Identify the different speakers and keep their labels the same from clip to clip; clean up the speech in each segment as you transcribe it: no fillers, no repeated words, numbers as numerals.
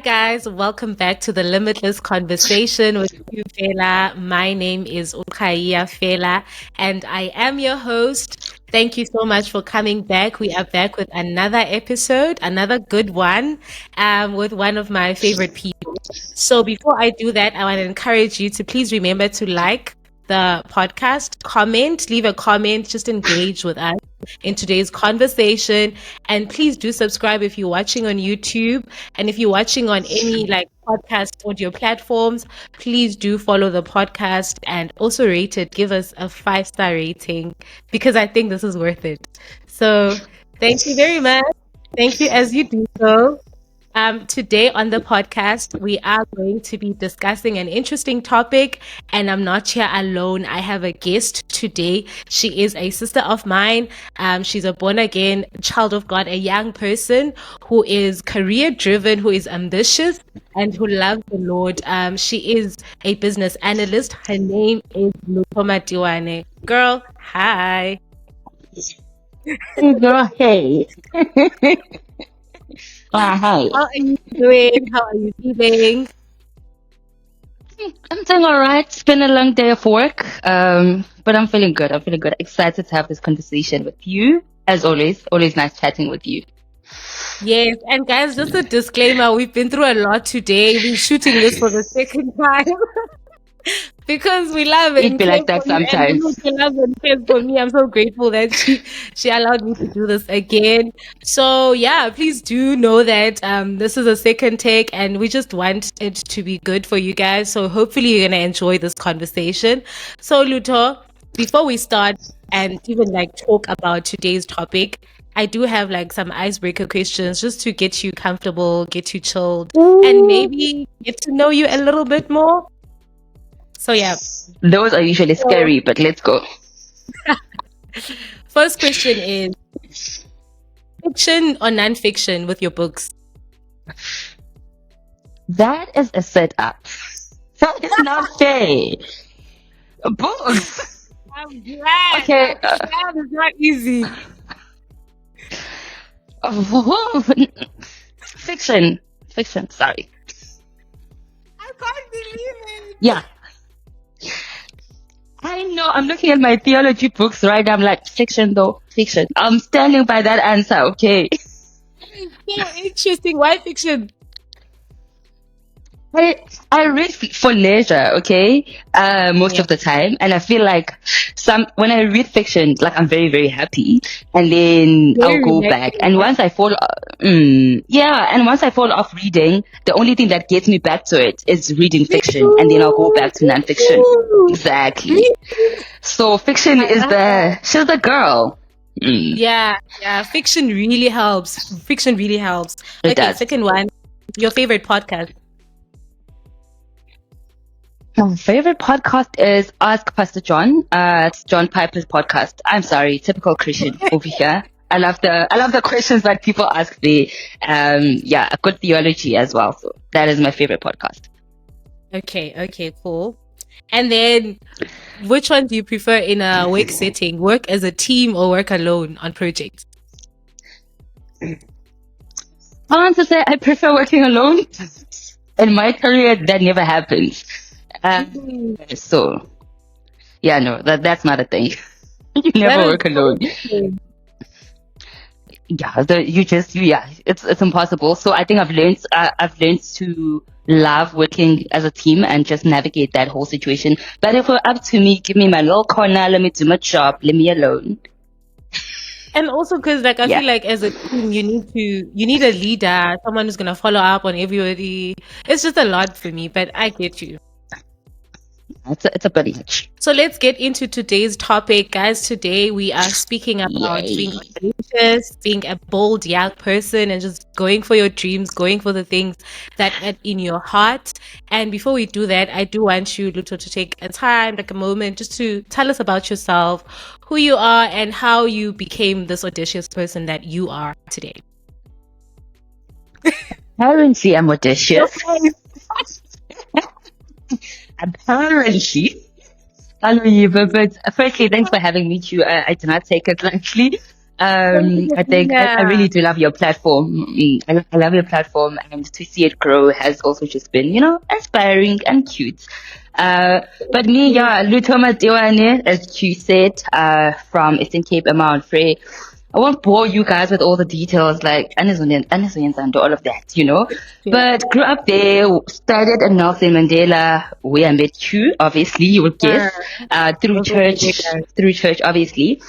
Speaker 1: guys, welcome back to the Limitless Conversation with you, Fela. My name is Ukaiya Fela, and I am your host. Thank you so much for coming back. We are back with another episode, another good one, with one of my favorite people. So before I do that, I want to encourage you to please remember to like the podcast, comment, leave a comment, just engage with us in today's conversation. And please do subscribe if you're watching on YouTube. And if you're watching on any podcast audio platforms, please do follow the podcast and also rate it. Give us a 5-star rating because I think this is worth it. So thank you very much. Thank you as you do so. Today on the podcast, we are going to be discussing an interesting topic, and I'm not here alone. I have a guest today. She is a sister of mine. She's a born-again child of God, a young person who is career-driven, who is ambitious, and who loves the Lord. She is a business analyst. Her name is Lutho Matiwane. Girl, hi.
Speaker 2: Hey girl, hey. Hi.
Speaker 1: How are you doing? How are you feeling?
Speaker 2: I'm doing all right. It's been a long day of work, but I'm feeling good. Excited to have this conversation with you. As always, always nice chatting with you.
Speaker 1: Yes, and guys, just a disclaimer, we've been through a lot today. We're shooting this for the second time because we love it.
Speaker 2: It'd be like that sometimes.
Speaker 1: We love and care for me. I'm so grateful that she allowed me to do this again. So yeah, please do know that this is a second take and we just want it to be good for you guys. So hopefully you're gonna enjoy this conversation. So Lutho, before we start and even talk about today's topic, I do have some icebreaker questions just to get you comfortable, get you chilled, and maybe get to know you a little bit more. So yeah.
Speaker 2: Those are usually scary, but let's go.
Speaker 1: First question is, fiction or non-fiction with your books?
Speaker 2: That is a setup. That is not fair. Books.
Speaker 1: I'm glad.
Speaker 2: Okay.
Speaker 1: That is not easy.
Speaker 2: Fiction. Sorry.
Speaker 1: I can't believe it.
Speaker 2: Yeah. I know. I'm looking at my theology books right now. I'm like, fiction though. Fiction. I'm standing by that answer, okay?
Speaker 1: So interesting. Why fiction?
Speaker 2: I read for leisure, okay? Most of the time. And I feel like when I read fiction, I'm very, very happy. And then I'll go back. And once I fall, once I fall off reading, the only thing that gets me back to it is reading fiction. And then I'll go back to non-fiction. Exactly. So fiction she's the girl.
Speaker 1: Yeah. Fiction really helps.
Speaker 2: It does.
Speaker 1: Second one, your favorite podcast?
Speaker 2: My favorite podcast is Ask Pastor John. It's John Piper's podcast. I'm sorry, typical Christian over here. I love the questions that people ask there. A good theology as well. So that is my favorite podcast.
Speaker 1: Okay, cool. And then, which one do you prefer in a work setting? Work as a team or work alone on projects?
Speaker 2: I want to say I prefer working alone. In my career, that never happens. So, yeah, no, that's not a thing. You never work alone. Yeah, it's impossible. So I think I've learned to love working as a team and just navigate that whole situation. But if it were up to me, give me my little corner, let me do my job, leave me alone.
Speaker 1: And also because I feel like as a team you need a leader, someone who's gonna follow up on everybody. It's just a lot for me, but I get you.
Speaker 2: It's a bit much.
Speaker 1: So let's get into today's topic, guys. Today we are speaking about being audacious, being a bold young person, and just going for your dreams, going for the things that are in your heart. And before we do that, I do want you, Lutho, to take a moment, just to tell us about yourself, who you are, and how you became this audacious person that you are today.
Speaker 2: Apparently, I'm audacious. Apparently, but firstly, thanks for having me. I do not take it lightly. I think I really do love your platform. I love your platform, and to see it grow has also just been, inspiring and cute. But me, yeah, Lutho Matiwane, as you said, from Eastern Cape, Mount Frey. I won't bore you guys with all the details, like Anizonian and all of that. But grew up there, studied at Nelson Mandela, where I met you, obviously, you would guess, through church, obviously.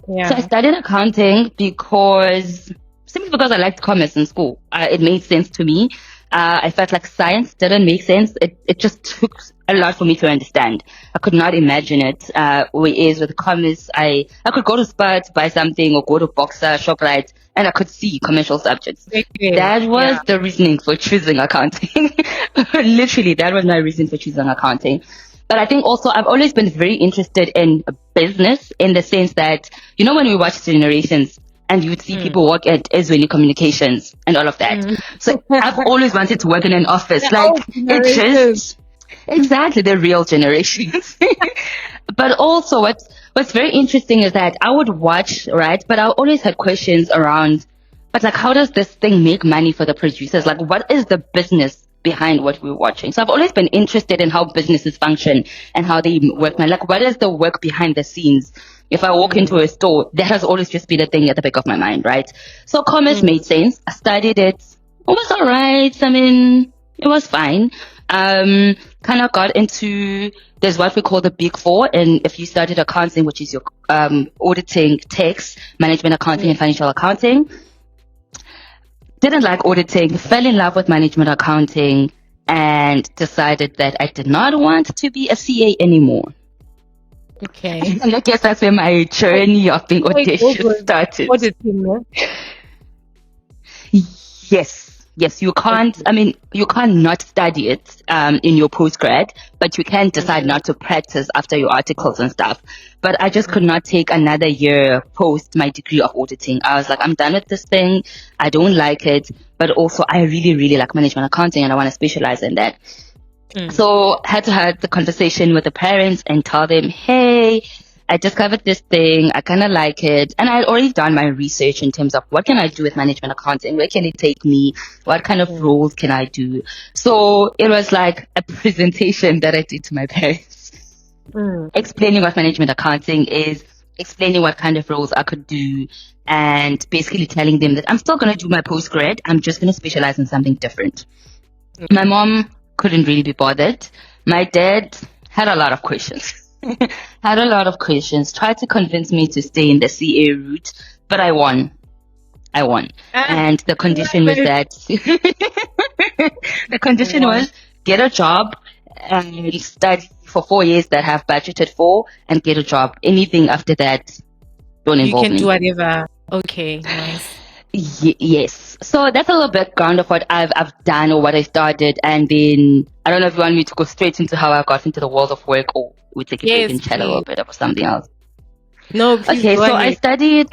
Speaker 1: Yeah.
Speaker 2: So I studied accounting simply because I liked commerce in school. It made sense to me. I felt like science didn't make sense. It just took a lot for me to understand. I could not imagine it. Whereas with commerce, I could go to Spur to buy something or go to Boxer, ShopRite, and I could see commercial subjects. That was the reasoning for choosing accounting. Literally, that was my reason for choosing accounting. But I think also I've always been very interested in business in the sense that, when we watch Generations and you would see people work at Ezweni Communications and all of that. So I've always wanted to work in an office. Exactly, the real generations. But also what's very interesting is that I would watch, right? But I always had questions around, but like, how does this thing make money for the producers? Like, what is the business behind what we're watching? So I've always been interested in how businesses function and how they work. Like, what is the work behind the scenes? If I walk into a store, that has always just been a thing at the back of my mind, right? So commerce made sense. I studied it. It was all right. I mean, it was fine. Kind of got into, there's what we call the Big Four. And if you studied accounting, which is your auditing, tax, management accounting, and financial accounting, didn't like auditing, fell in love with management accounting, and decided that I did not want to be a CA anymore.
Speaker 1: Okay.
Speaker 2: And I guess that's where my journey of being audacious started.
Speaker 1: Auditing,
Speaker 2: Yes, you can't, you can't not study it in your postgrad, but you can decide not to practice after your articles and stuff. But I just could not take another year post my degree of auditing. I was like, I'm done with this thing. I don't like it. But also, I really, really like management accounting and I want to specialize in that. So I had to have the conversation with the parents and tell them, hey, I discovered this thing. I kind of like it. And I had already done my research in terms of what can I do with management accounting? Where can it take me? What kind of roles can I do? So it was like a presentation that I did to my parents, explaining what management accounting is, explaining what kind of roles I could do, and basically telling them that I'm still going to do my postgrad. I'm just going to specialize in something different. My mom couldn't really be bothered. My dad had a lot of questions. Tried to convince me to stay in the CA route, but I won. And the condition was that was get a job and study for 4 years that I have budgeted for and get a job. Anything after that, don't involve me.
Speaker 1: You can do whatever. Okay, nice.
Speaker 2: Yes. So that's a little background of what I've done or what I started. And then I don't know if you want me to go straight into how I got into the world of work or we take a break and chat a little bit about something else.
Speaker 1: No, please.
Speaker 2: Okay, so I studied.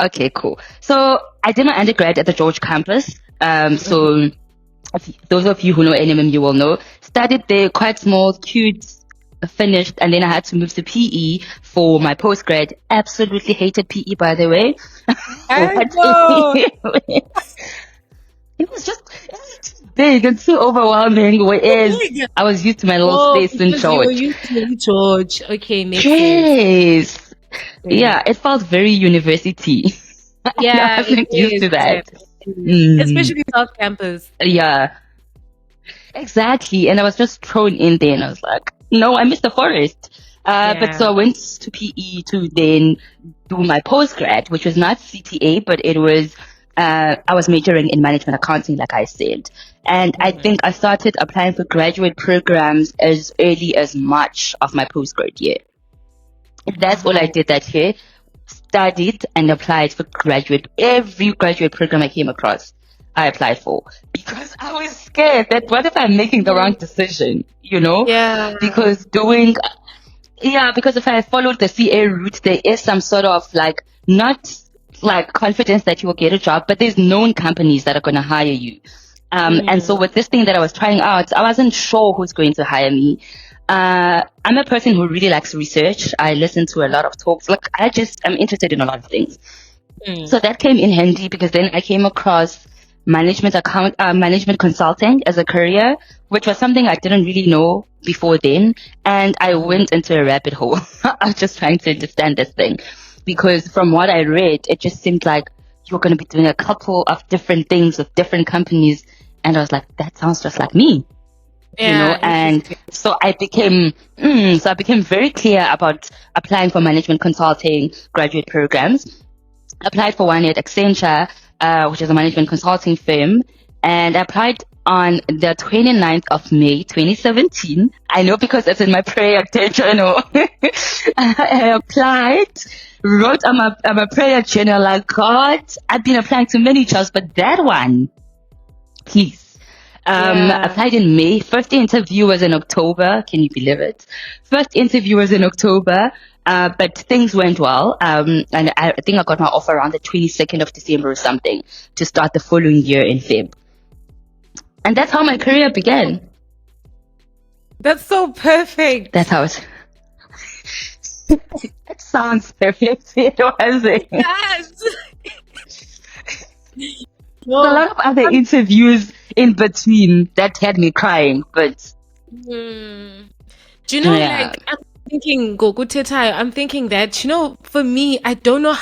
Speaker 2: Okay, cool. So I did my undergrad at the George campus. So those of you who know NMM, you will know. Studied there, quite small, cute, finished, and then I had to move to PE for my postgrad. Absolutely hated PE, by the way. It was just too big and too overwhelming. Whereas I was used to my little space in George.
Speaker 1: You were used to George. Okay, makes
Speaker 2: sense. Yeah, it felt very university.
Speaker 1: Yeah,
Speaker 2: I wasn't used to that.
Speaker 1: Especially South Campus.
Speaker 2: Yeah, exactly. And I was just thrown in there and I was like, no, I missed the forest. But so I went to PE to then do my postgrad, which was not CTA, but it was, I was majoring in management accounting, like I said. And I think I started applying for graduate programs as early as March of my postgrad year. That's all I did that year. Studied and applied for every graduate program I came across, I applied for. Because I was scared that what if I'm making the wrong decision,
Speaker 1: Yeah.
Speaker 2: Because if I followed the CA route, there is some sort of not confidence that you will get a job, but there's known companies that are going to hire you. And so with this thing that I was trying out, I wasn't sure who's going to hire me. I'm a person who really likes research. I listen to a lot of talks. Like I'm interested in a lot of things. So that came in handy because then I came across management consulting as a career, which was something I didn't really know before then. And I went into a rabbit hole. I was just trying to understand this thing because from what I read, it just seemed like you're going to be doing a couple of different things with different companies. And I was like, that sounds just like me.
Speaker 1: Yeah,
Speaker 2: and so I became very clear about applying for management consulting graduate programs. Applied for one at Accenture, which is a management consulting firm, and I applied on the 29th of May 2017. I know because it's in my prayer journal. I applied, wrote on my prayer journal like, God, I've been applying to many jobs, but that one, please. Applied in May. First interview was in October. Can you believe it? First interview was in October, but things went well. And I think I got my offer around the 22nd of December or something to start the following year in Feb. And that's how my career began.
Speaker 1: That's so perfect.
Speaker 2: That's how it. It sounds perfect. It wasn't.
Speaker 1: Yes.
Speaker 2: A lot of other interviews in between that had me crying, but
Speaker 1: do you know, like, I'm thinking that, for me, I don't know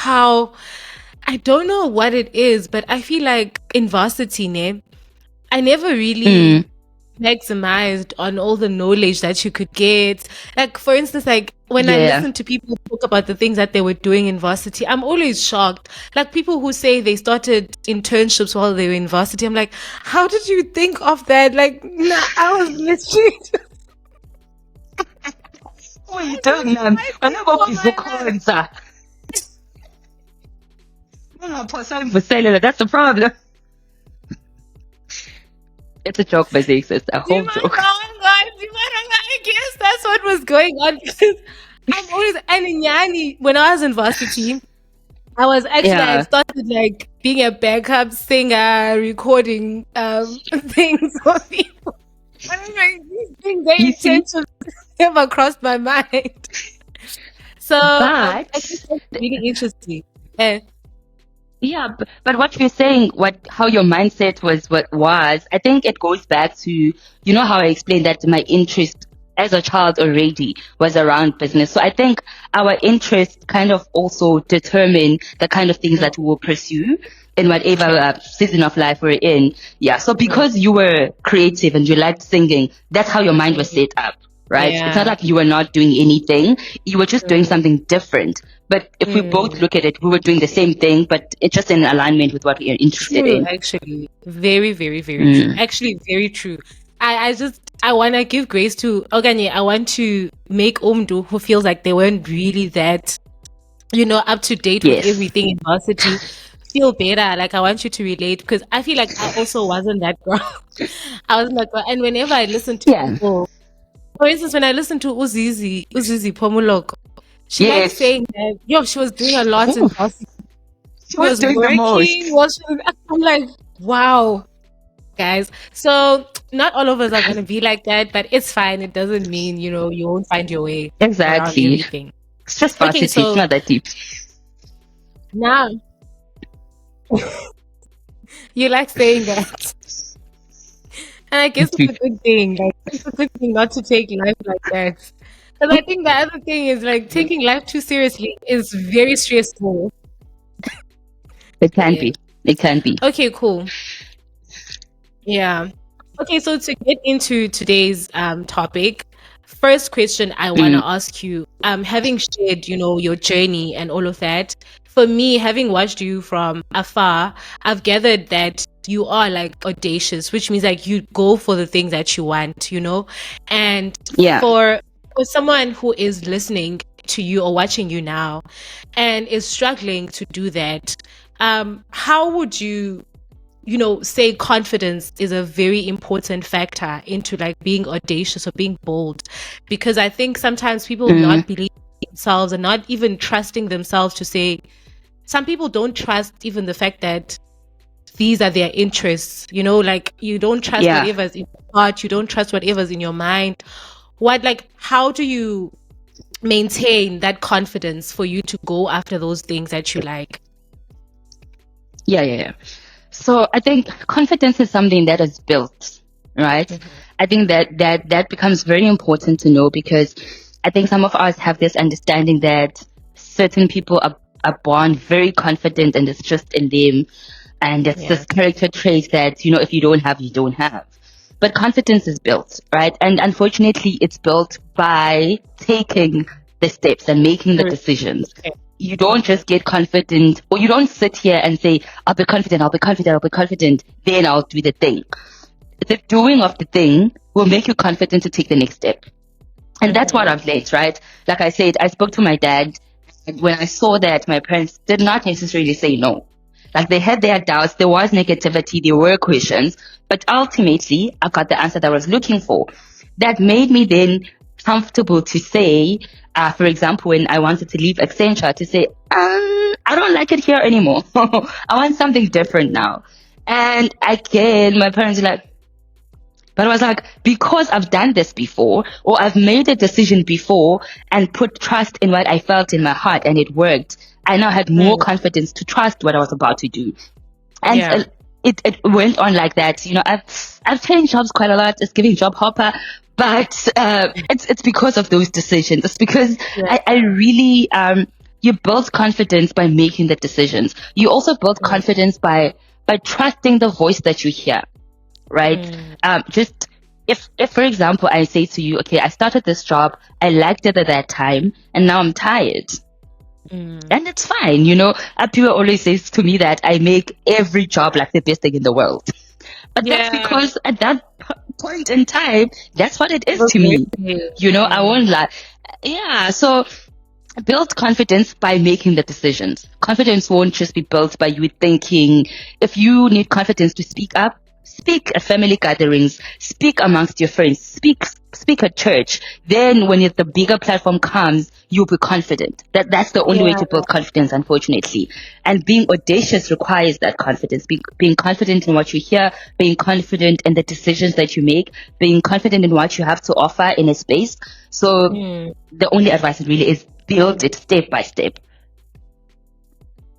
Speaker 1: what it is, but I feel like in varsity, I never really maximized on all the knowledge that you could get. Like, for instance, like when I listen to people talk about the things that they were doing in varsity, I'm always shocked. Like people who say they started internships while they were in varsity, I'm like, how did you think of that? Like, nah, I was literally
Speaker 2: what are you doing, man? I'm not going to that's the problem. It's a joke, but it's a whole joke.
Speaker 1: I guess that's what was going on because I'm always when I was in varsity, I was actually I started like being a backup singer, recording things for people. And I'm like, these things they intentions never crossed my mind. So I think that's really interesting.
Speaker 2: Yeah, but what you're saying, how your mindset was, I think it goes back to, how I explained that my interest as a child already was around business. So I think our interests kind of also determine the kind of things that we will pursue in whatever season of life we're in. Yeah. So because you were creative and you liked singing, that's how your mind was set up, right? Yeah. It's not like you were not doing anything. You were just doing something different. But if we both look at it, we were doing the same thing, but it's just in alignment with what we are interested in.
Speaker 1: Actually, very, very, very true. Actually, very true. I want to give grace to Oganye. I want to make Omdu, who feels like they weren't really that, up to date with everything in varsity, feel better. Like, I want you to relate because I feel like I also wasn't that girl. I wasn't that girl. And whenever I listen to people, for instance, when I listen to Uzizi Pomuloko, she likes saying that, she was doing a lot in varsity. She was doing working. I'm like, wow, guys. So not all of us are going to be like that, but it's fine. It doesn't mean, you won't find your way.
Speaker 2: Exactly.
Speaker 1: Everything.
Speaker 2: It's just varsity. It's not that deep.
Speaker 1: Now, you like saying that. And I guess it's a good thing. Like, it's a good thing not to take life like that. Because I think the other thing is like taking life too seriously is very stressful.
Speaker 2: It can be. It can be.
Speaker 1: Okay, cool. Yeah. Okay, so to get into today's topic, first question I want to ask you, having shared, your journey and all of that, for me, having watched you from afar, I've gathered that you are like audacious, which means like you go for the things that you want, and for someone who is listening to you or watching you now and is struggling to do that, how would you say confidence is a very important factor into like being audacious or being bold? Because I think sometimes people not believing themselves and not even trusting themselves to say, some people don't trust even the fact that these are their interests, you know, like you don't trust
Speaker 2: Yeah.
Speaker 1: whatever's in your heart, you don't trust whatever's in your mind. How do you maintain that confidence for you to go after those things that you like?
Speaker 2: Yeah. So I think confidence is something that is built, right?
Speaker 1: Mm-hmm.
Speaker 2: I think that becomes very important to know, because I think some of us have this understanding that certain people are born very confident and it's just in them. And it's this character trait that, you know, if you don't have, you don't have. But confidence is built, right? And unfortunately, it's built by taking the steps and making the decisions. You don't just get confident, or you don't sit here and say, I'll be confident, then I'll do the thing. The doing of the thing will make you confident to take the next step. And that's what I've learned, right? Like I said, I spoke to my dad, and when I saw that my parents did not necessarily say no. Like, they had their doubts, there was negativity, there were questions, but ultimately I got the answer that I was looking for. That made me then comfortable to say, for example, when I wanted to leave Accenture, to say, I don't like it here anymore. I want something different now. And again, my parents were like, but I was like, because I've done this before, or I've made a decision before and put trust in what I felt in my heart and it worked, I now had more confidence to trust what I was about to do. And it went on like that. You know, I've changed jobs quite a lot. It's giving job hopper, but it's because of those decisions. It's because I really you build confidence by making the decisions. You also build confidence by trusting the voice that you hear, right? Just if for example I say to you, okay, I started this job, I liked it at that time, and now I'm tired. And it's fine, you know. People always says to me that I make every job like the best thing in the world. But that's because at that point in time, that's what it is to me. You know, I won't lie. Yeah, so build confidence by making the decisions. Confidence won't just be built by you thinking. If you need confidence to speak up, speak at family gatherings, speak amongst your friends, speak at church. Then when the bigger platform comes, you'll be confident. That's the only way to build confidence, unfortunately. And being audacious requires that confidence. Being confident in what you hear, being confident in the decisions that you make, being confident in what you have to offer in a space. So the only advice really is build it step by step.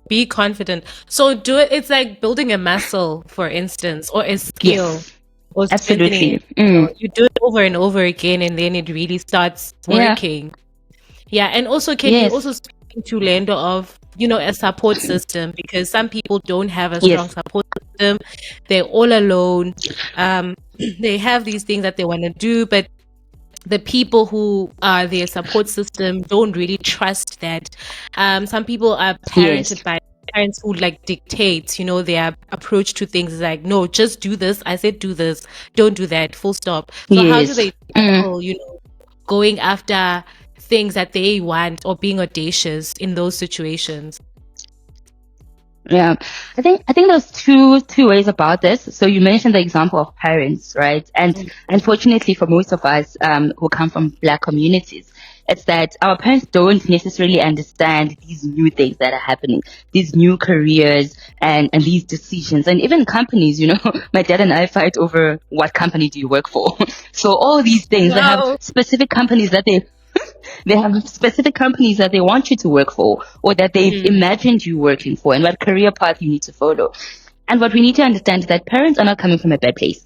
Speaker 1: Be confident. So do it. It's like building a muscle, for instance, or a skill.
Speaker 2: Yes,
Speaker 1: or
Speaker 2: absolutely.
Speaker 1: You do it over and over again, and then it really starts working. Yeah. And also, can you also speak to Lendo of, you know, a support system? Because some people don't have a strong support system. They're all alone. They have these things that they want to do, but the people who are their support system don't really trust that. Some people are parented by parents who like dictate, you know, their approach to things is like, no, just do this. I said do this. Don't do that. Full stop. So how do they tackle, you know, going after things that they want or being audacious in those situations?
Speaker 2: Yeah, I think there's two ways about this. So you mentioned the example of parents, right? And unfortunately for most of us who come from Black communities, it's that our parents don't necessarily understand these new things that are happening, these new careers and these decisions, and even companies. You know, my dad and I fight over what company do you work for. So all these things, they have specific companies that they have specific companies that they want you to work for, or that they've imagined you working for, and what career path you need to follow. And what we need to understand is that parents are not coming from a bad place.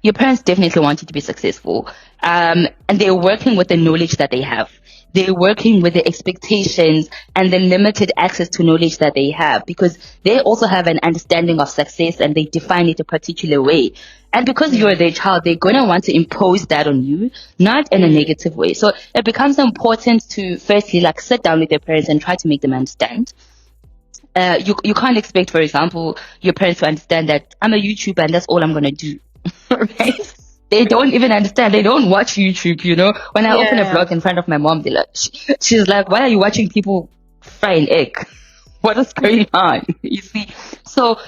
Speaker 2: Your parents definitely want you to be successful. And they're working with the knowledge that they have. They're working with the expectations and the limited access to knowledge that they have, because they also have an understanding of success and they define it a particular way. And because you're their child, they're going to want to impose that on you, not in a negative way. So it becomes important to firstly, like, sit down with your parents and try to make them understand. You can't expect, for example, your parents to understand that I'm a YouTuber and that's all I'm going to do. Right? They don't even understand. They don't watch YouTube, you know. When I open a vlog in front of my mom, she's like, why are you watching people fry an egg? What is going on? You see? So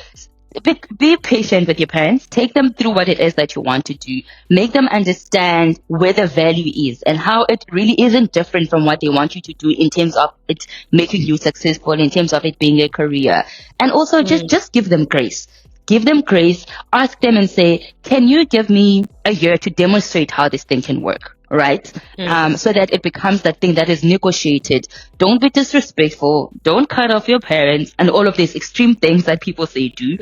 Speaker 2: be patient with your parents. Take them through what it is that you want to do. Make them understand where the value is and how it really isn't different from what they want you to do in terms of it making you successful, in terms of it being a career. And also just give them grace. give them grace, ask them and say, can you give me a year to demonstrate how this thing can work? Right? So that it becomes that thing that is negotiated. Don't be disrespectful. Don't cut off your parents and all of these extreme things that people say do.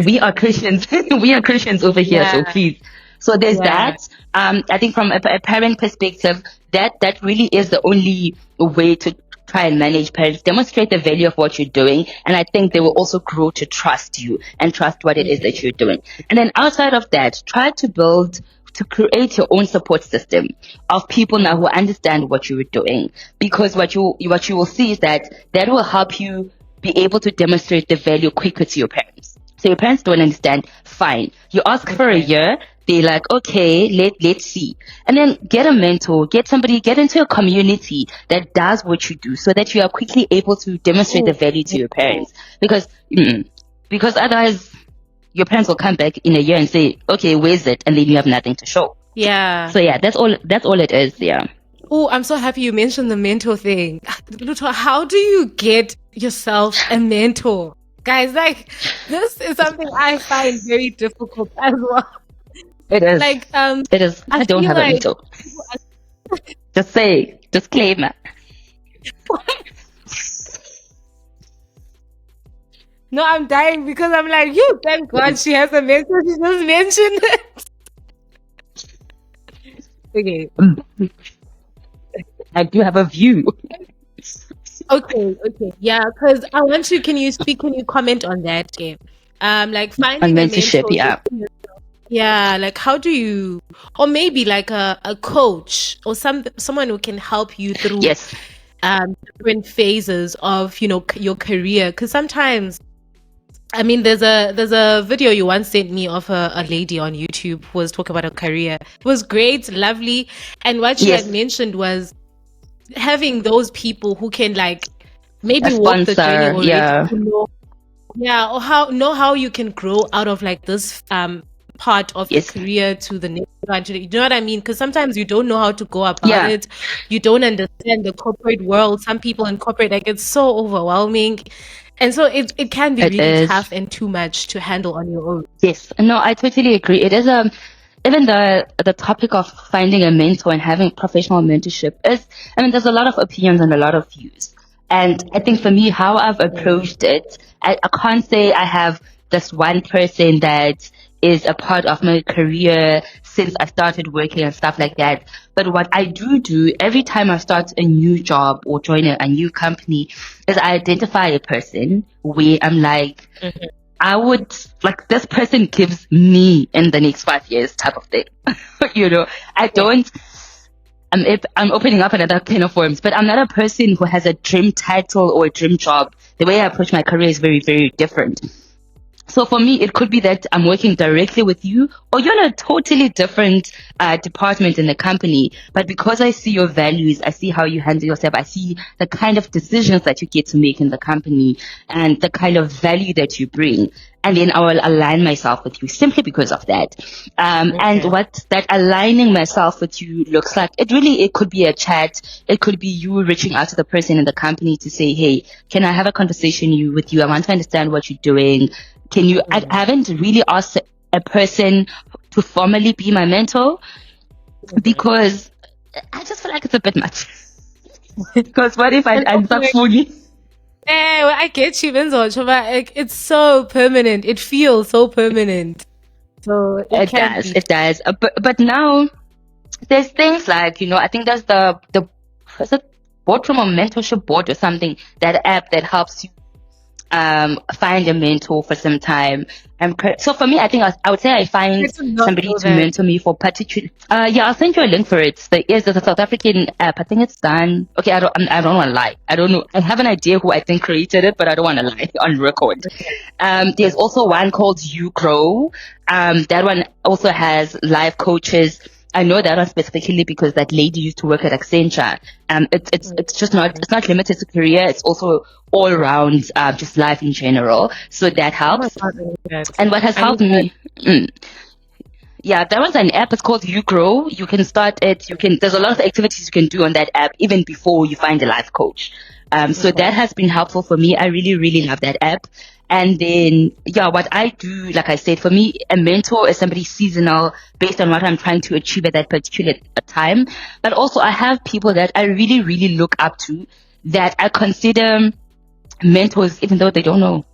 Speaker 2: We are Christians. We are Christians over here, so please. So there's that. I think from a parent perspective, that really is the only way to try and manage parents. Demonstrate the value of what you're doing, and I think they will also grow to trust you and trust what it is that you're doing. And then outside of that, try to create your own support system of people now who understand what you are doing, because what you will see is that will help you be able to demonstrate the value quicker to your parents. So your parents don't understand, fine. You ask for a year, they're like, okay, let's see. And then get a mentor, get into a community that does what you do, so that you are quickly able to demonstrate the value to your parents. Because otherwise, your parents will come back in a year and say, okay, where's it? And then you have nothing to show.
Speaker 1: Yeah.
Speaker 2: So yeah, that's all it is. Yeah.
Speaker 1: Oh, I'm so happy you mentioned the mentor thing. Lutho, how do you get yourself a mentor? Guys, like, this is something I find very difficult as well.
Speaker 2: It is.
Speaker 1: Like,
Speaker 2: it is. I don't have a mentor. Just say, disclaimer.
Speaker 1: No, I'm dying because I'm like, thank God she has a mentor. She just mentioned it. Okay.
Speaker 2: I do have a view.
Speaker 1: Okay. Yeah, because I want you, can you comment on that game? Like finding
Speaker 2: on mentorship,
Speaker 1: a mentor. Yeah, like how do you, or maybe like a coach or someone who can help you through different phases of, your career. Because sometimes, I mean, there's a video you once sent me of a lady on YouTube who was talking about her career. It was great, lovely. And what she had mentioned was having those people who can like maybe walk the journey already. Or how you can grow out of like this part of your career to the next one. You know what I mean? Because sometimes you don't know how to go about it. You don't understand the corporate world. Some people in corporate, like, it's so overwhelming. And so it can be really tough and too much to handle on your own.
Speaker 2: Yes. No, I totally agree. It is even the topic of finding a mentor and having professional mentorship is, I mean, there's a lot of opinions and a lot of views. And I think for me, how I've approached it, I can't say I have this one person that is a part of my career since I started working and stuff like that. But what I do every time I start a new job or join a new company is I identify a person where I'm like, I would, like, this person gives me in the next 5 years type of thing. I don't, I'm opening up another can of worms, but I'm not a person who has a dream title or a dream job. The way I approach my career is very, very different. So for me, it could be that I'm working directly with you, or you're in a totally different department in the company. But because I see your values, I see how you handle yourself, I see the kind of decisions that you get to make in the company and the kind of value that you bring. And then I will align myself with you simply because of that. And what that aligning myself with you looks like, it could be a chat. It could be you reaching out to the person in the company to say, hey, can I have a conversation with you? I want to understand what you're doing. Can you, I haven't really asked a person to formally be my mentor because I just feel like it's a bit much. Because what if I end up fully?
Speaker 1: Well, I get you, Benzo, but it's so permanent. It feels so permanent. So
Speaker 2: it does. But now there's things like, I think there's the boardroom or mentorship board or something, that app that helps you find a mentor for some time. So for me, I think I would say I find somebody to mentor me for particular. I'll send you a link for it. There's a South African app. I think it's done. Okay, I don't want to lie. I don't know. I have an idea who I think created it, but I don't want to lie on record. There's also one called You Grow. That one also has live coaches. I know that one specifically because that lady used to work at Accenture. It's just it's not limited to career. It's also all around, just life in general. So that helps. And what has helped me, that one's an app. It's called You Grow. You can start it. There's a lot of activities you can do on that app even before you find a life coach. So that has been helpful for me. I really, really love that app. And then, what I do, like I said, for me, a mentor is somebody seasonal based on what I'm trying to achieve at that particular time. But also I have people that I really, really look up to, that I consider mentors, even though they don't know.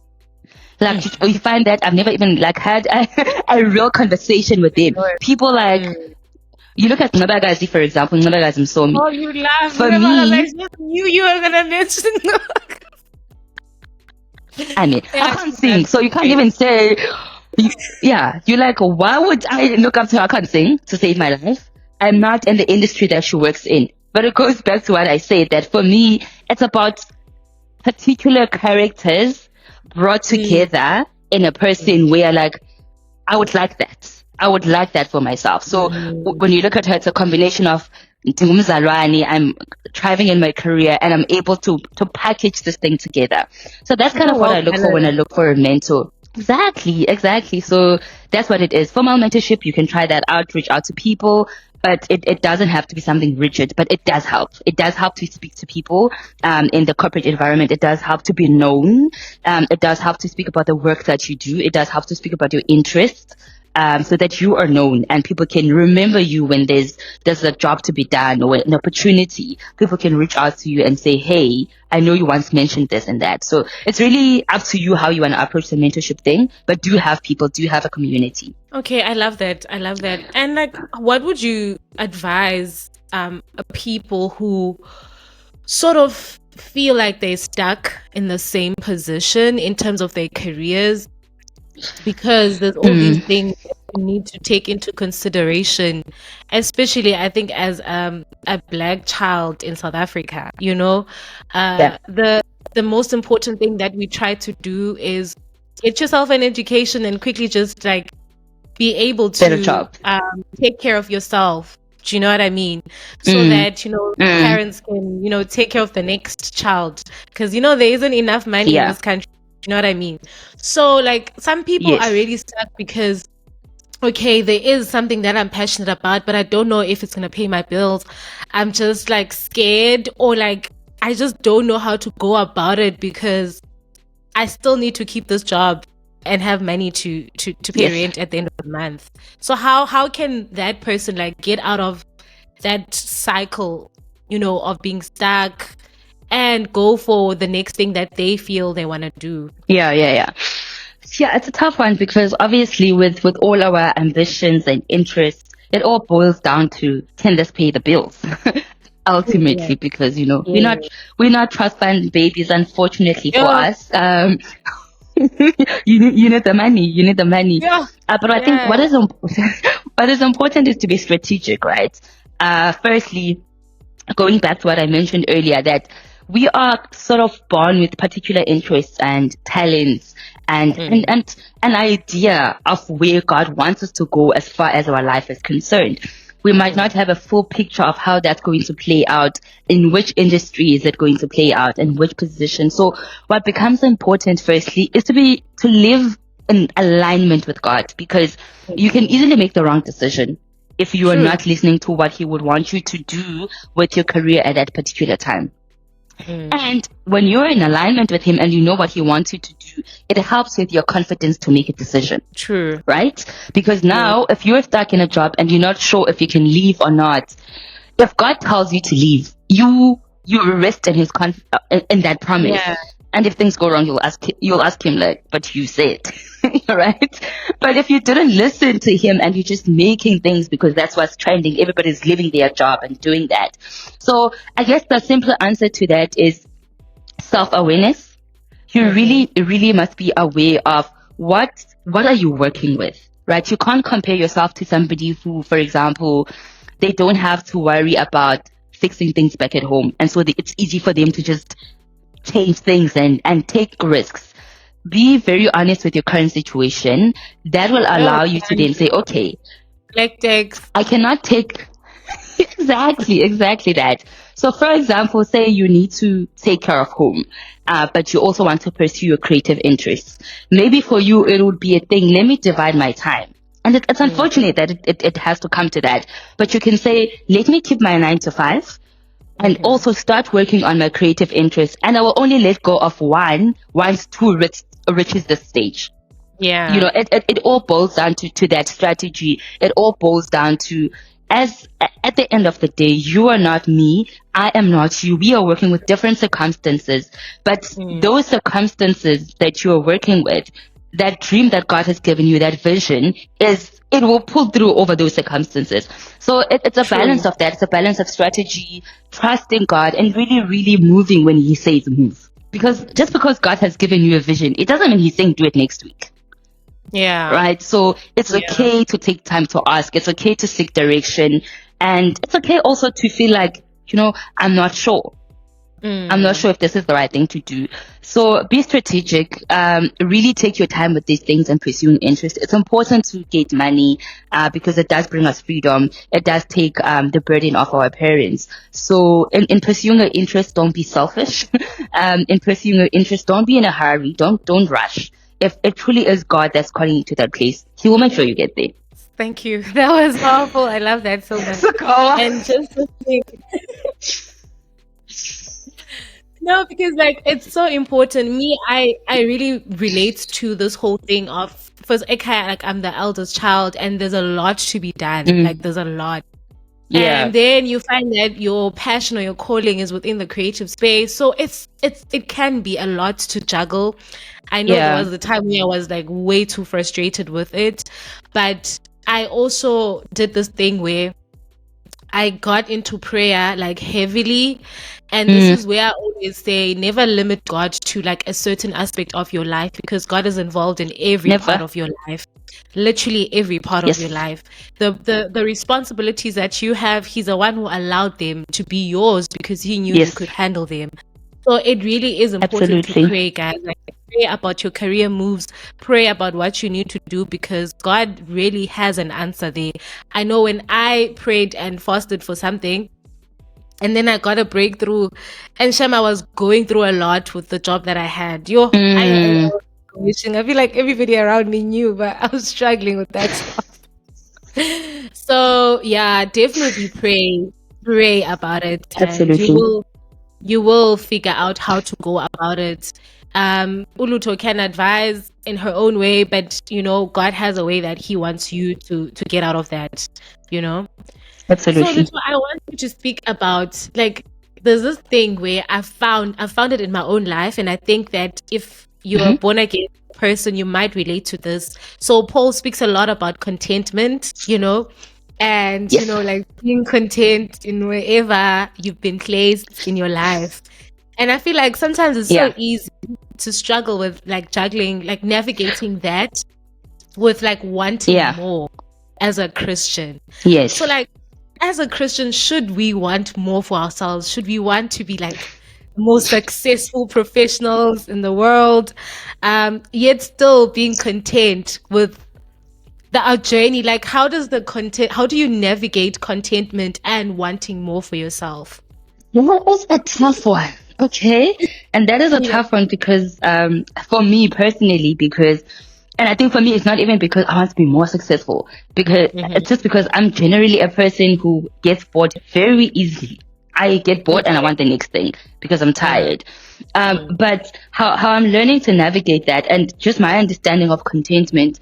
Speaker 2: Like, you find that I've never even had a real conversation with them. People you look at Ngabagazi, for example. Ngabagazi saw me.
Speaker 1: Oh, you laugh.
Speaker 2: For me,
Speaker 1: I just knew you were gonna mention.
Speaker 2: I mean, I can't sing, so you can't even say. You're like, why would I look up to her? I can't sing to save my life. I'm not in the industry that she works in. But it goes back to what I said, that for me, it's about particular characters brought together in a person where, like, I would like that. I would like that for myself. So when you look at her, it's a combination of I'm thriving in my career and I'm able to package this thing together. So that's kind of what I look for when I look for a mentor. Exactly. So that's what it is. Formal mentorship, you can try that out, reach out to people, but it doesn't have to be something rigid, but it does help. It does help to speak to people in the corporate environment. It does help to be known. It does help to speak about the work that you do. It does help to speak about your interests. So that you are known and people can remember you when there's a job to be done or an opportunity. People can reach out to you and say, hey, I know you once mentioned this and that. So it's really up to you how you want to approach the mentorship thing, but do have a community.
Speaker 1: Okay, I love that. And like, what would you advise people who sort of feel like they're stuck in the same position in terms of their careers? Because there's all these things that you need to take into consideration, especially I think as a Black child in South Africa. The most important thing that we try to do is get yourself an education and quickly just like be able to take care of yourself. Do you know what I mean? So that, parents can, take care of the next child. Because, there isn't enough money in this country. You know what I mean? So, like, some people are really stuck because, okay, there is something that I'm passionate about, but I don't know if it's going to pay my bills. I'm just, like, scared, or, like, I just don't know how to go about it because I still need to keep this job and have money to pay rent at the end of the month. So how can that person, like, get out of that cycle, of being stuck and go for the next thing that they feel they want to do?
Speaker 2: Yeah, it's a tough one because obviously with all our ambitions and interests, it all boils down to, can this pay the bills? Ultimately, because we're not trust fund babies, unfortunately for us. You need the money. But I think what is important is to be strategic, right? Firstly, going back to what I mentioned earlier, that we are sort of born with particular interests and talents and an idea of where God wants us to go as far as our life is concerned. We might not have a full picture of how that's going to play out, in which industry is it going to play out, in which position. So what becomes important firstly is to live in alignment with God, because you can easily make the wrong decision if you are not listening to what He would want you to do with your career at that particular time. And when you're in alignment with Him and you know what He wants you to do, it helps with your confidence to make a decision.
Speaker 1: True.
Speaker 2: Right? Because now, if you're stuck in a job and you're not sure if you can leave or not, if God tells you to leave, you rest in His in that promise. Yeah. And if things go wrong, you'll ask Him, like, but you said, right? But if you didn't listen to Him and you're just making things because that's what's trending, everybody's leaving their job and doing that. So I guess the simpler answer to that is self-awareness. You really must be aware of what are you working with, right? You can't compare yourself to somebody who, for example, they don't have to worry about fixing things back at home. And so it's easy for them to just change things and take risks. Be very honest with your current situation. That will allow you to then say, okay, I cannot take exactly that. So for example, say you need to take care of home, but you also want to pursue your creative interests. Maybe for you, it would be a thing, let me divide my time. And it's unfortunate that it has to come to that. But you can say, let me keep my 9 to 5. And also start working on my creative interests. And I will only let go of one once 2 reaches this stage.
Speaker 1: Yeah.
Speaker 2: You know, it all boils down to that strategy. It all boils down to, as at the end of the day, you are not me, I am not you. We are working with different circumstances, but those circumstances that you are working with, that dream that God has given you, that vision, it will pull through over those circumstances. So it's a balance of that. It's a balance of strategy, trusting God, and really, really moving when He says move. Because just because God has given you a vision, it doesn't mean He's saying do it next week.
Speaker 1: Yeah.
Speaker 2: Right. So it's okay to take time to ask. It's okay to seek direction. And it's okay also to feel like, you know, I'm not sure. I'm not sure if this is the right thing to do. So be strategic. Really take your time with these things and pursuing interest. It's important to get money because it does bring us freedom. It does take the burden off our parents. So in pursuing your interest, don't be selfish. In pursuing your interest, don't be in a hurry. Don't rush. If it truly is God that's calling you to that place, He will make sure you get there.
Speaker 1: Thank you. That was powerful. I love that so much. And just to think, no, because like it's so important. Me, I really relate to this whole thing of first. Okay, like I'm the eldest child, and there's a lot to be done. Like there's a lot.
Speaker 2: Yeah.
Speaker 1: And then you find that your passion or your calling is within the creative space. So it can be a lot to juggle. I know there was a time where I was like way too frustrated with it. But I also did this thing where I got into prayer like heavily. And this is where I always say never limit God to like a certain aspect of your life, because God is involved in every part of your life. Literally every part of your life. The responsibilities that you have, He's the one who allowed them to be yours because He knew you could handle them. So it really is important to pray, guys. Like, pray about your career moves, pray about what you need to do, because God really has an answer there. I know when I prayed and fasted for something, and then I got a breakthrough, and Shema was going through a lot with the job that I had. I feel like everybody around me knew, but I was struggling with that stuff. So yeah, definitely pray about it.
Speaker 2: Absolutely.
Speaker 1: And you will figure out how to go about it. Lutho can advise in her own way, but you know, God has a way that He wants you to get out of that, you know.
Speaker 2: Absolutely.
Speaker 1: So Lutho, I want you to speak about, like, there's this thing where I found it in my own life, and I think that if you're a born again person, you might relate to this. So Paul speaks a lot about contentment, you know, and you know, like being content in wherever you've been placed in your life. And I feel like sometimes it's so easy to struggle with like juggling, like navigating that with like wanting more as a Christian.
Speaker 2: Yes.
Speaker 1: So like, as a Christian, should we want more for ourselves? Should we want to be like most successful professionals in the world, yet still being content with our journey? Like, how do you navigate contentment and wanting more for yourself?
Speaker 2: That is a tough one. Okay. And that is a tough one because, for me personally, and I think for me, it's not even because I want to be more successful, because it's just because I'm generally a person who gets bored very easily. I get bored and I want the next thing because I'm tired. But how I'm learning to navigate that, and just my understanding of contentment,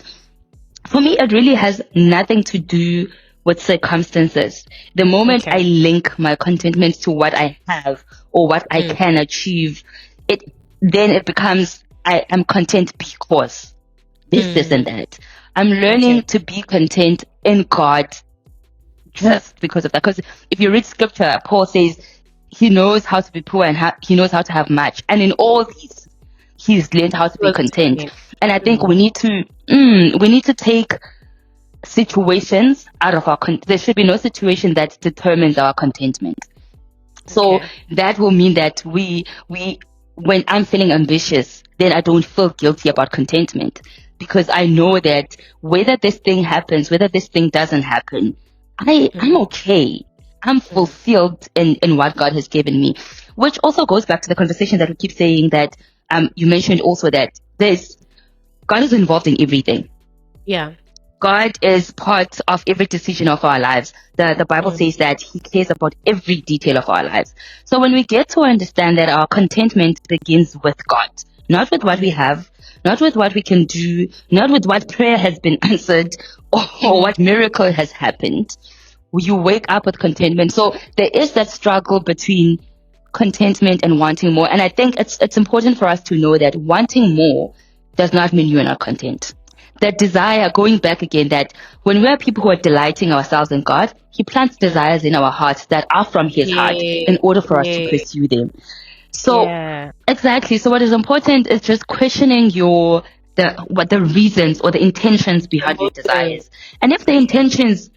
Speaker 2: for me, it really has nothing to do with circumstances. The moment I link my contentment to what I have or what I can achieve, then it becomes, I am content because this and that. I'm learning to be content in God just because of that. Because if you read scripture, Paul says he knows how to be poor and he knows how to have much. And in all these, he's learned how to be content. And I think we need to take situations out of our there should be no situation that determines our contentment. So that will mean that when I'm feeling ambitious, then I don't feel guilty about contentment, because I know that whether this thing happens, whether this thing doesn't happen, I'm okay. I'm fulfilled in what God has given me, which also goes back to the conversation that we keep saying that you mentioned also that God is involved in everything.
Speaker 1: Yeah.
Speaker 2: God is part of every decision of our lives. The Bible says that He cares about every detail of our lives. So when we get to understand that our contentment begins with God, not with what we have, not with what we can do, not with what prayer has been answered or what miracle has happened. You wake up with contentment. So there is that struggle between contentment and wanting more. And I think it's important for us to know that wanting more does not mean you're not content. That desire, going back again, that when we are people who are delighting ourselves in God, He plants desires in our hearts that are from His heart in order for us to pursue them. So exactly. So what is important is just questioning the reasons or the intentions behind your desires. And if the intentions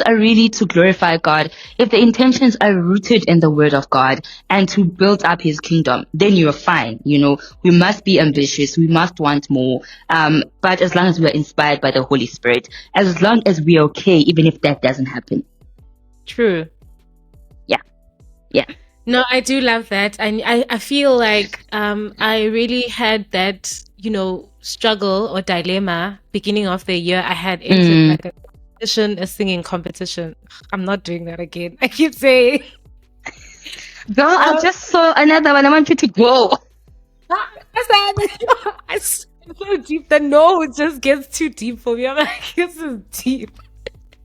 Speaker 2: are really to glorify God, if the intentions are rooted in the word of God and to build up His kingdom, then you're fine. We must be ambitious. We must want more. But as long as we are inspired by the Holy Spirit, as long as we're okay, even if that doesn't happen.
Speaker 1: True.
Speaker 2: Yeah.
Speaker 1: No, I do love that. And I feel like I really had that, struggle or dilemma beginning of the year. I had entered like a competition, a singing competition. I'm not doing that again. I keep saying.
Speaker 2: Girl, I just saw another one. I want you to go.
Speaker 1: It's so deep. The no just gets too deep for me. I'm like, this is deep.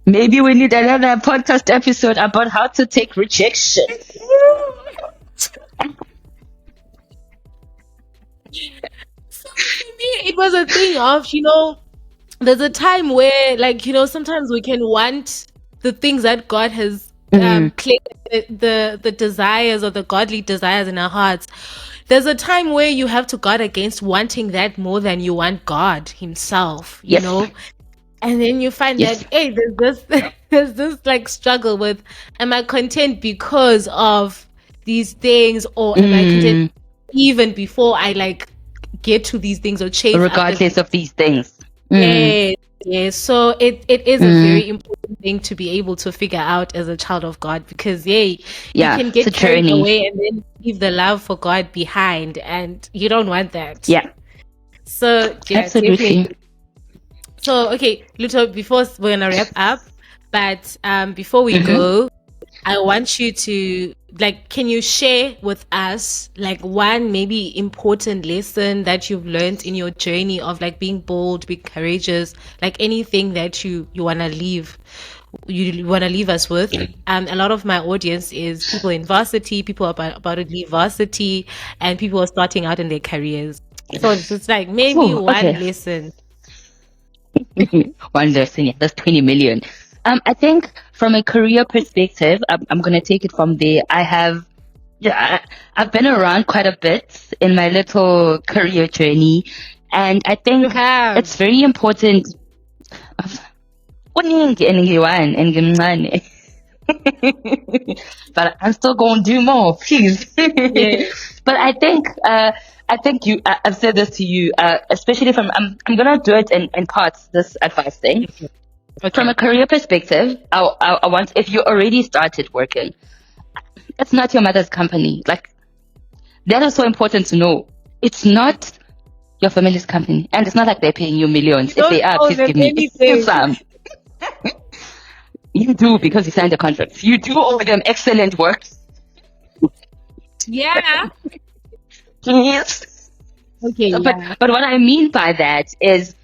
Speaker 2: Maybe we need another podcast episode about how to take rejection.
Speaker 1: So for me, it was a thing of, there's a time where, like, sometimes we can want the things that God has placed, the desires or the godly desires in our hearts. There's a time where you have to guard against wanting that more than you want God Himself, you know? And then you find that, hey, there's this like struggle with, am I content because of these things, or am I content even before I like get to these things or chase
Speaker 2: regardless of these things?
Speaker 1: Yeah. So it is a very important thing to be able to figure out as a child of God, because you can get carried away and then leave the love for God behind, and you don't want that. So
Speaker 2: absolutely.
Speaker 1: Definitely. So, okay, Lutho, before we're going to wrap up, but before we go, I want you to, like, can you share with us, like, one maybe important lesson that you've learned in your journey of, like, being bold, being courageous, like anything that you want to leave us with? A lot of my audience is people in varsity, people about to leave varsity, and people are starting out in their careers. So it's just like maybe one lesson.
Speaker 2: One lesson, that's 20 million. I think from a career perspective, I'm going to take it from there. I've been around quite a bit in my little career journey, and I think it's very important. But I'm still going to do more, please. But I think I've said this to you, especially I'm going to do it in parts, this advice thing. From a career perspective, I want, if you already started working, it's not your mother's company. Like, that is so important to know. It's not your family's company, and it's not like they're paying you millions. If they are, please give me some. You do, because you signed the contract. You do all them excellent work.
Speaker 1: Yeah.
Speaker 2: Please.
Speaker 1: Okay.
Speaker 2: So, but what I mean by that is,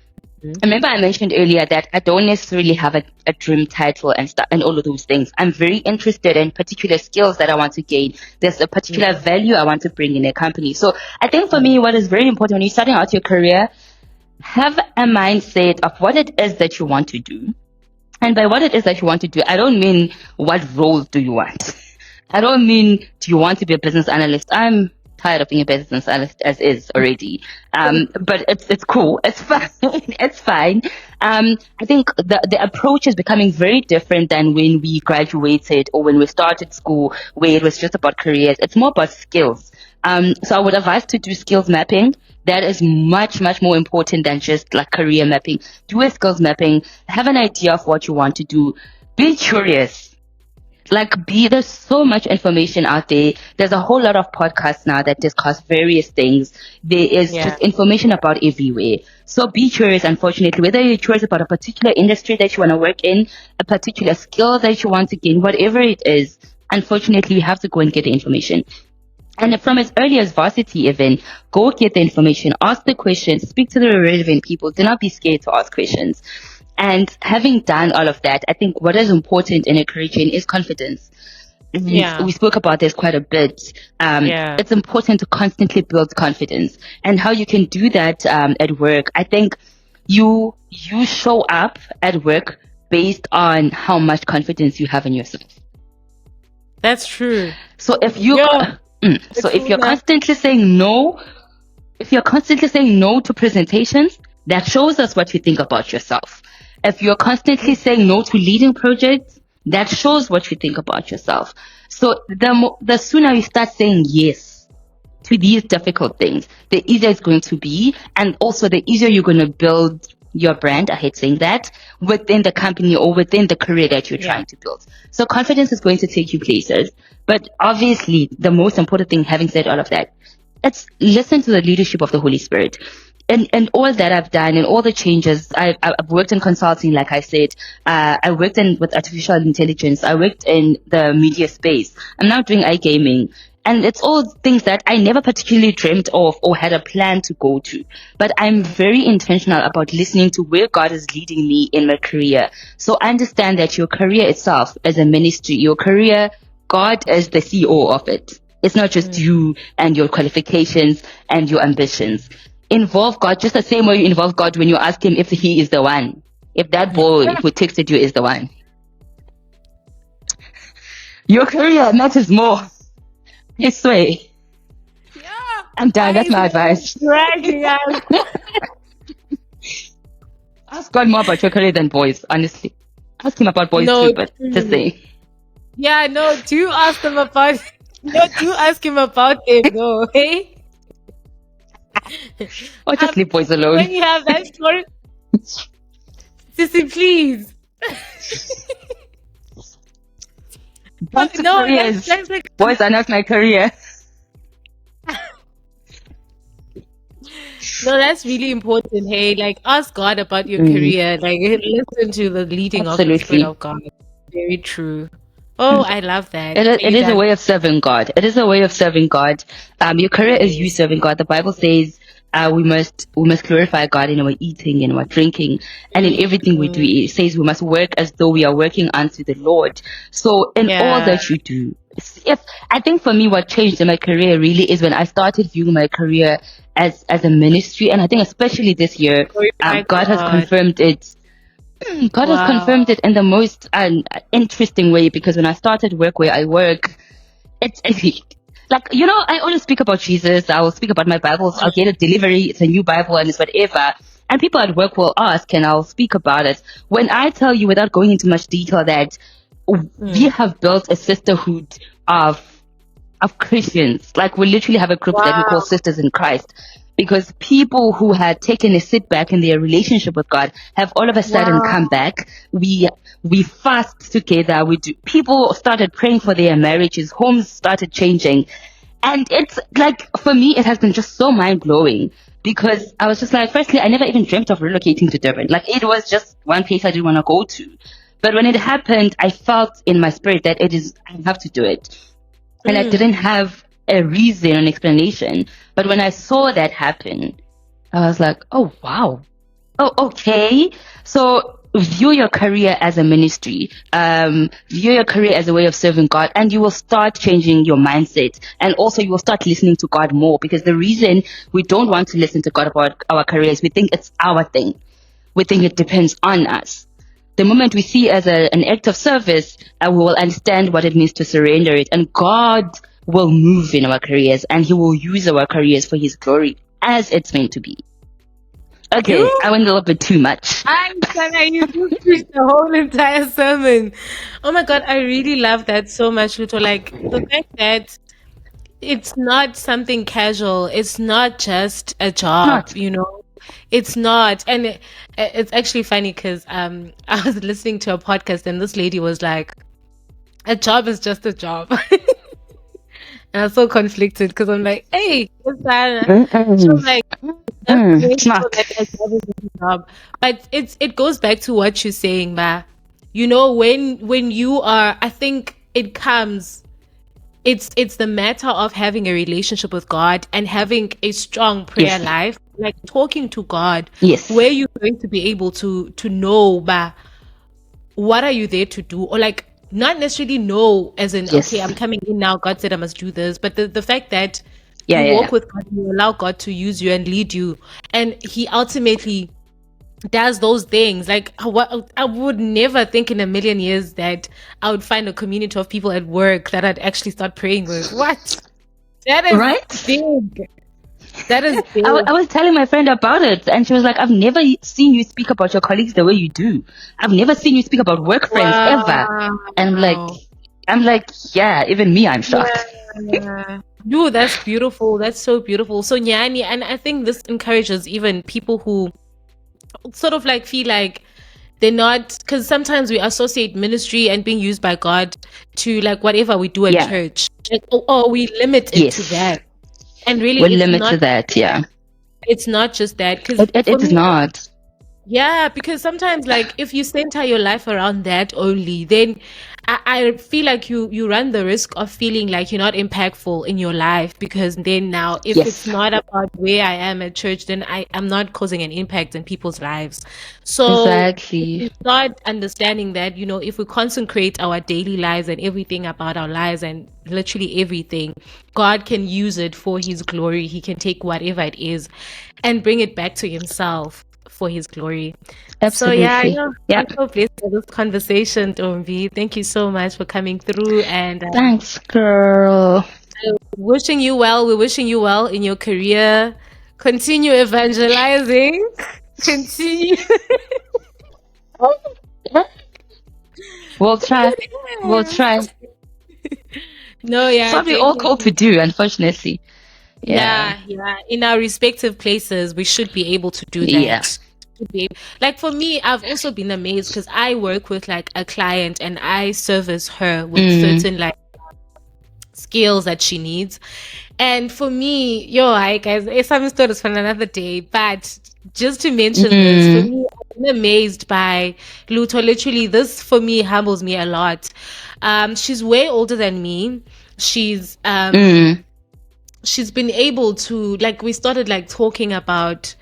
Speaker 2: remember I mentioned earlier that I don't necessarily have a dream title and all of those things. I'm very interested in particular skills that I want to gain. There's a particular value I want to bring in a company. So I think for me, what is very important when you're starting out your career, have a mindset of what it is that you want to do. And by what it is that you want to do, I don't mean what role do you want. I don't mean, do you want to be a business analyst? I'm tired of being a business analyst as is already. But it's cool. It's fine. It's fine. I think the approach is becoming very different than when we graduated or when we started school, where it was just about careers. It's more about skills. So I would advise to do skills mapping. That is much, much more important than just like career mapping. Do a skills mapping. Have an idea of what you want to do. Be curious. There's so much information out there. There's a whole lot of podcasts now that discuss various things. There is just information about everywhere. So be curious, unfortunately, whether you're curious about a particular industry that you want to work in, a particular skill that you want to gain, whatever it is, unfortunately, you have to go and get the information. And from as early as varsity even, go get the information, ask the questions, speak to the relevant people. Do not be scared to ask questions. And having done all of that, I think what is important in a career change is confidence.
Speaker 1: Yeah.
Speaker 2: We spoke about this quite a bit.
Speaker 1: Yeah.
Speaker 2: It's important to constantly build confidence, and how you can do that at work. I think you show up at work based on how much confidence you have in yourself.
Speaker 1: That's true.
Speaker 2: So if you
Speaker 1: Yeah.
Speaker 2: so if you're constantly saying no, to presentations, that shows us what you think about yourself. If you're constantly saying no to leading projects, that shows what you think about yourself. So the sooner you start saying yes to these difficult things, the easier it's going to be, and also the easier you're going to build your brand, I hate saying that, within the company or within the career that you're trying to build. So confidence is going to take you places. But obviously, the most important thing, having said all of that, it's listen to the leadership of the Holy Spirit. And all that I've done and all the changes, I've worked in consulting, like I said. I worked with artificial intelligence. I worked in the media space. I'm now doing iGaming. And it's all things that I never particularly dreamt of or had a plan to go to. But I'm very intentional about listening to where God is leading me in my career. So understand that your career itself is a ministry. Your career, God is the CEO of it. It's not just you and your qualifications and your ambitions. Involve God just the same way you involve God when you ask him if he is the one. If that boy who texted you is the one. Your career matters more. I swear.
Speaker 1: Yeah.
Speaker 2: I'm done. That's my advice.
Speaker 1: Dragging us.
Speaker 2: Ask God more about your career than boys, honestly. Ask him about boys too, but just saying.
Speaker 1: Yeah, no, do ask him about him though, hey?
Speaker 2: Or just leave boys alone.
Speaker 1: When you have that story, Sissy, please.
Speaker 2: But no, that's like, boys are not my career.
Speaker 1: No, that's really important. Hey, like ask God about your career. Like listen to the leading of the Spirit of God. Very true. Oh, I love that.
Speaker 2: It is a way of serving God. It is a way of serving God. Your career is you serving God. The Bible says we must glorify God in our eating and our drinking and in everything we do. It says we must work as though we are working unto the Lord. So in all that you do, I think for me what changed in my career really is when I started viewing my career as a ministry, and I think especially this year, God has confirmed it. God has confirmed it in the most interesting way, because when I started work where I work, it's like, I always speak about Jesus. I will speak about my Bibles. I'll get a delivery. It's a new Bible and it's whatever. And people at work will ask and I'll speak about it. When I tell you, without going into much detail, that we have built a sisterhood of Christians. Like, we literally have a group that we call Sisters in Christ. Because people who had taken a sit back in their relationship with God have all of a sudden come back. We fast together. People started praying for their marriages. Homes started changing. And it's like, for me, it has been just so mind blowing, because I was just like, firstly, I never even dreamt of relocating to Durban. Like, it was just one place I didn't want to go to. But when it happened, I felt in my spirit that I have to do it. And I didn't have a reason, an explanation. But when I saw that happen, I was like, oh, wow. Oh, okay. So view your career as a ministry. View your career as a way of serving God, and you will start changing your mindset. And also you will start listening to God more, because the reason we don't want to listen to God about our careers, we think it's our thing. We think it depends on us. The moment we see as an act of service, we will understand what it means to surrender it. And God will move in our careers, and he will use our careers for his glory, as it's meant to be. Okay, I went a little bit too much.
Speaker 1: You preached the whole entire sermon. Oh my God, I really love that so much, Lutho. Like, the fact that it's not something casual. It's not just a job, It's not. And it's actually funny because I was listening to a podcast and this lady was like, a job is just a job. And I was so conflicted because I'm like, hey, what's that? She was like, it's not. But it goes back to what you're saying, Ma. When you are, I think it comes it's the matter of having a relationship with God and having a strong prayer
Speaker 2: Yes.
Speaker 1: life, like talking to God,
Speaker 2: Yes.
Speaker 1: where you're going to be able to know what are you there to do, or like not necessarily know as in,
Speaker 2: Yes.
Speaker 1: okay, I'm coming in now, God said I must do this, but the fact that
Speaker 2: Yeah,
Speaker 1: you
Speaker 2: yeah,
Speaker 1: walk
Speaker 2: yeah.
Speaker 1: with God, you allow God to use you and lead you, and he ultimately does those things. Like, what I would never think in a million years that I would find a community of people at work that I'd actually start praying with. What? That is
Speaker 2: Right?
Speaker 1: big. That is big.
Speaker 2: I was telling my friend about it, and she was like, I've never seen you speak about your colleagues the way you do. I've never seen you speak about work friends ever. And I'm like, yeah, even me, I'm shocked.
Speaker 1: Yeah. Dude, that's beautiful. That's so beautiful. So Nyani, and I think this encourages even people who sort of like feel like they're not, because sometimes we associate ministry and being used by God to like whatever we do at
Speaker 2: Yeah.
Speaker 1: church, like, or we limit it to
Speaker 2: Yes.
Speaker 1: that. And really,
Speaker 2: We're limited to that, yeah.
Speaker 1: it's not just that. Because for
Speaker 2: It is
Speaker 1: me,
Speaker 2: not.
Speaker 1: yeah, because sometimes like if you center your life around that only, then I feel like you run the risk of feeling like you're not impactful in your life, because then now if it's
Speaker 2: Yes.
Speaker 1: not about where I am at church, then I'm not causing an impact in people's lives. So if
Speaker 2: Exactly.
Speaker 1: we start understanding that, if we consecrate our daily lives and everything about our lives and literally everything, God can use it for his glory. He can take whatever it is and bring it back to himself for his glory. So yeah,
Speaker 2: Absolutely. Yeah.
Speaker 1: I'm so blessed by this conversation, Dombi. Thank you so much for coming through, and
Speaker 2: Thanks, girl.
Speaker 1: wishing you well. We're wishing you well in your career. Continue evangelizing. Continue.
Speaker 2: We'll try. We'll try.
Speaker 1: No,
Speaker 2: It's
Speaker 1: yeah,
Speaker 2: what we all
Speaker 1: genuinely.
Speaker 2: called to do, unfortunately. Yeah.
Speaker 1: Yeah. In our respective places, we should be able to do
Speaker 2: Yeah.
Speaker 1: that. Like for me, I've also been amazed because I work with like a client and I service her with certain like skills that she needs. And for me, hi guys, it's some stories for another day. But just to mention this, for me, I'm amazed by Lutho. Literally, this for me humbles me a lot. She's way older than me. She's been able to, like, we started like talking about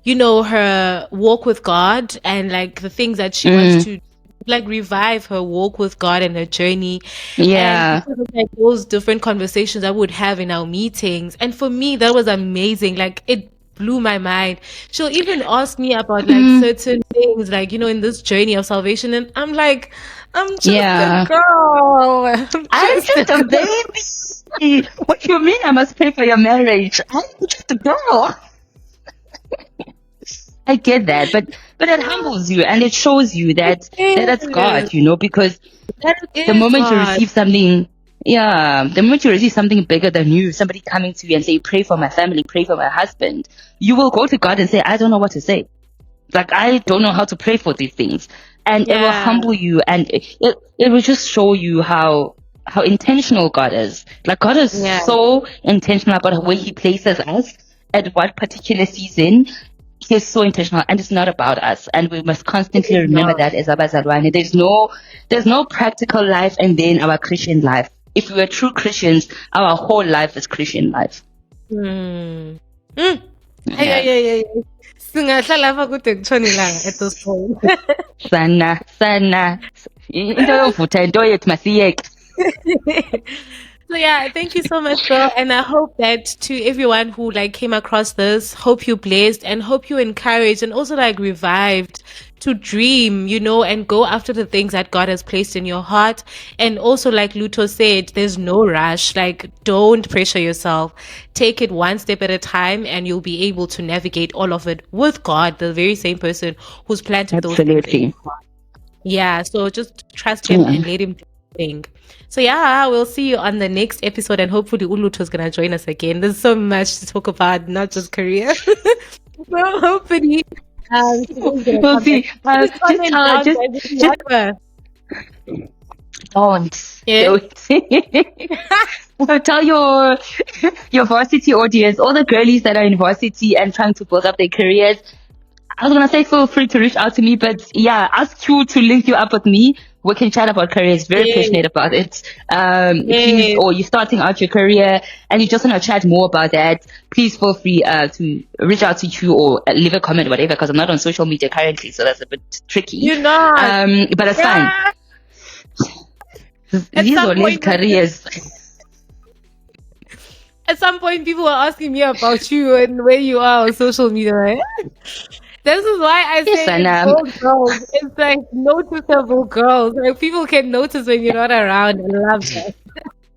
Speaker 1: her walk with God and like the things that she wants to like revive her walk with God and her journey.
Speaker 2: Yeah.
Speaker 1: And because of like those different conversations I would have in our meetings. And for me, that was amazing. Like it blew my mind. She'll even ask me about like certain things, like, in this journey of salvation. And I'm like, I'm just a girl.
Speaker 2: I'm just a baby. What you mean I must pay for your marriage? I'm just a girl. I get that, but it humbles you and it shows you that that's God, because the moment you receive something, the moment you receive something bigger than you, somebody coming to you and say, pray for my family, pray for my husband, you will go to God and say, I don't know what to say. Like, I don't know how to pray for these things. And it will humble you, and it will just show you how intentional God is. Like, God is so intentional about where he places us at what particular season. He's so intentional, and it's not about us, and we must constantly remember that as abazalwane. There's no practical life and then our Christian life. If we are true Christians, our whole life is Christian life.
Speaker 1: Yeah. Singahlala lapha kude kutshone ilanga at this point.
Speaker 2: Sana into yovutha into yethu masiyeke.
Speaker 1: So yeah, thank you so much, girl. And I hope that to everyone who like came across this, hope you blessed and hope you encouraged and also like revived to dream, and go after the things that God has placed in your heart. And also, like Lutho said, there's no rush. Like, don't pressure yourself. Take it one step at a time and you'll be able to navigate all of it with God, the very same person who's planted those things in your heart. Yeah, so just trust him and let him do the thing. So yeah, we'll see you on the next episode, and hopefully Uluto is gonna join us again. There's so much to talk about, not just career. So hopefully,
Speaker 2: we'll see. Don't tell your varsity audience, all the girlies that are in varsity and trying to build up their careers. I was gonna say feel free to reach out to me, but yeah, ask Q to link you up with me. we can chat about careers. Very
Speaker 1: Yes.
Speaker 2: passionate about it. Please, or you're starting out your career and you just want to chat more about that, please feel free to reach out to you or leave a comment, whatever, because I'm not on social media currently, so that's a bit tricky.
Speaker 1: You're not.
Speaker 2: But it's fine. These are live careers.
Speaker 1: At some point, people were asking me about you and where you are on social media, right? This is why I say it's girls. It's like noticeable girls. Like people can notice when you're not around. I love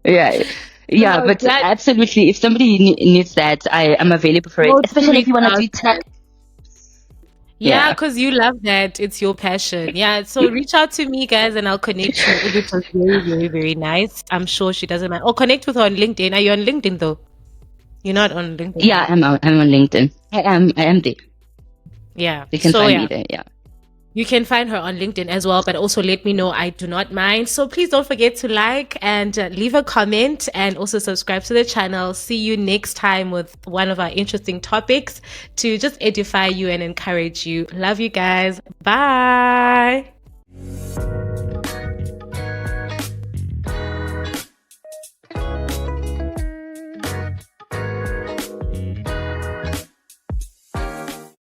Speaker 1: that.
Speaker 2: Yeah, but absolutely, if somebody needs that, I am available for it. Especially if you want to do tech.
Speaker 1: Yeah, because you love that. It's your passion. Yeah, so reach out to me, guys, and I'll connect you. It was very, very, very nice. I'm sure she doesn't mind. Or connect with her on LinkedIn. Are you on LinkedIn, though? You're not on LinkedIn?
Speaker 2: Yeah, I'm on LinkedIn. I am there.
Speaker 1: Yeah.
Speaker 2: You can find me there, yeah.
Speaker 1: You can find her on LinkedIn as well, but also let me know. I do not mind. So please don't forget to like and leave a comment and also subscribe to the channel. See you next time with one of our interesting topics to just edify you and encourage you. Love you guys. Bye.